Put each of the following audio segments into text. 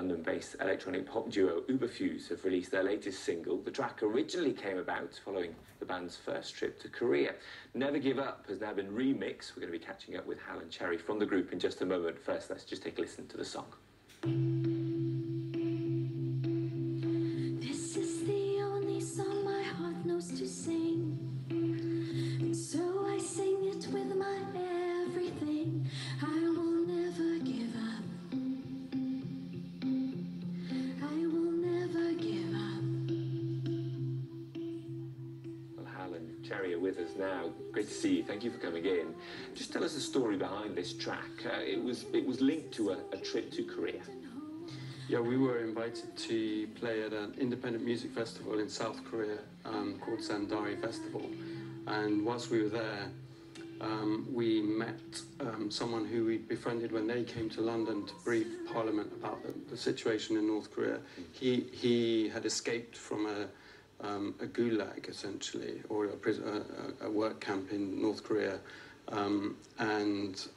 London-based electronic pop duo Ooberfuse have released their latest single. The track originally came about following the band's first trip to Korea. Never Give Up has now been remixed. We're going to be catching up with Hal and Cherry from the group in just a moment. First, let's just take a listen to the song. This is the only song my heart knows to sing, and so I sing it with my everything. I will never give up. I will never give up. Well, Hal and Cherry are with us now. Great to see you. Thank you for coming in. Just tell us the story behind this track. It was linked to a trip to Korea. Yeah, we were invited to play at an independent music festival in South Korea called Sandari Festival. And whilst we were there, we met someone who we befriended when they came to London to brief Parliament about the situation in North Korea. He had escaped from a gulag, essentially, or a work camp in North Korea. And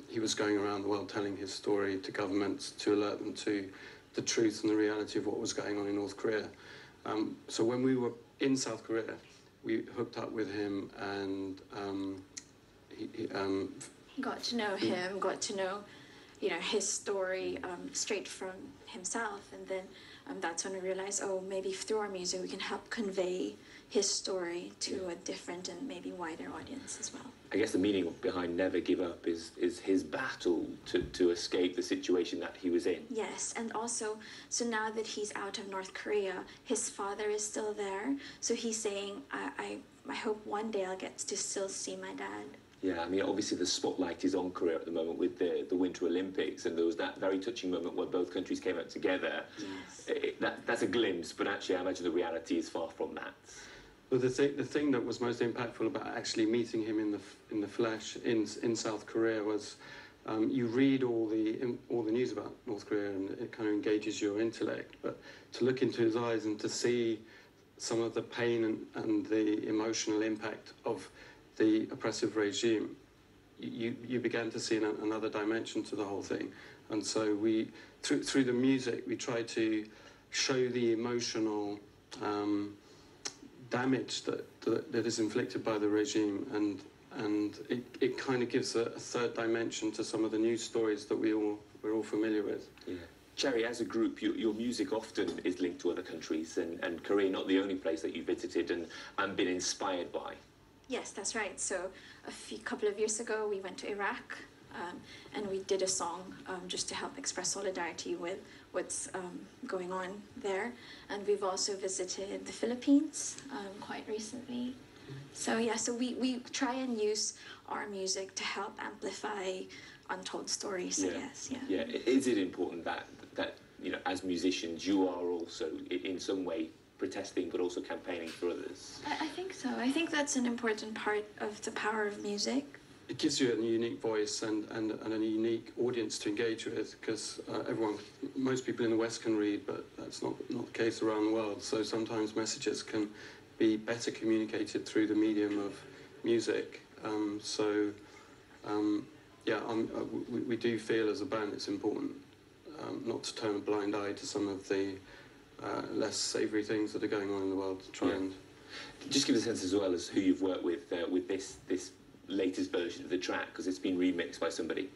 he was going around the world telling his story to governments to alert them to the truth and the reality of what was going on in North Korea. So when we were in South Korea, we hooked up with him, and he Got to know him, got to know, his story straight from himself, and then that's when we realized, oh, maybe through our music we can help convey his story to a different and maybe wider audience as well. I guess the meaning behind Never Give Up is his battle to escape the situation that he was in. Yes, and also, so now that he's out of North Korea, his father is still there, so he's saying, I hope one day I'll get to still see my dad. Yeah, I mean, obviously the spotlight is on Korea at the moment with the Winter Olympics, and there was that very touching moment where both countries came out together. Yes. That's a glimpse, but actually I imagine the reality is far from that. Well, the thing that was most impactful about actually meeting him in the flesh in South Korea was you read all the news about North Korea and it kind of engages your intellect, but to look into his eyes and to see some of the pain and the emotional impact of the oppressive regime, you began to see another dimension to the whole thing. And so we, through the music, we try to show the emotional damage that is inflicted by the regime, and it kind of gives a third dimension to some of the news stories that we're all familiar with. Yeah. Cherry, as a group, your music often is linked to other countries, and Korea not the only place that you visited and been inspired by. Yes, that's right. So a couple of years ago, we went to Iraq, and we did a song just to help express solidarity with what's going on there. And we've also visited the Philippines quite recently. So yeah, so we try and use our music to help amplify untold stories, I guess. Yeah. Yeah. Is it important that as musicians, you are also in some way protesting but also campaigning for others? I think so. I think that's an important part of the power of music. It gives you a unique voice and a unique audience to engage with, because most people in the West can read, but that's not the case around the world. So sometimes messages can be better communicated through the medium of music. We do feel as a band it's important not to turn a blind eye to some of the less savoury things that are going on in the world, to try and... Just give us a sense as well as who you've worked with this latest version of the track, because it's been remixed by somebody.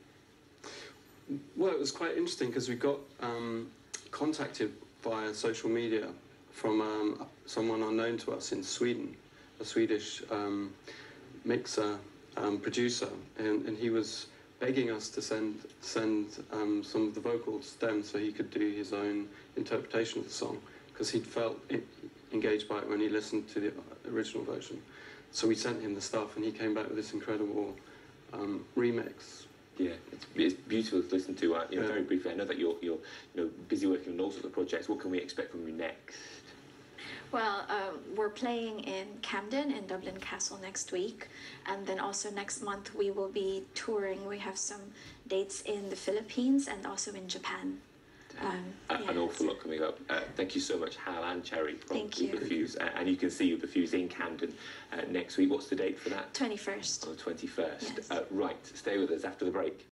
Well, it was quite interesting because we got contacted via social media from someone unknown to us in Sweden, a Swedish mixer, producer, and he was begging us to send some of the vocals to them so he could do his own interpretation of the song, because he'd felt engaged by it when he listened to the original version. So we sent him the stuff, and he came back with this incredible remix. Yeah, it's beautiful to listen to. Very briefly, I know that you're busy working on all sorts of projects. What can we expect from you next? Well, we're playing in Camden in Dublin Castle next week, and then also next month we will be touring. We have some dates in the Philippines and also in Japan. An awful lot coming up. Thank you so much, Hal and Cherry from Ooberfuse. And you can see Ooberfuse in Camden next week. What's the date for that? 21st. On the 21st. Yes. Right, stay with us after the break.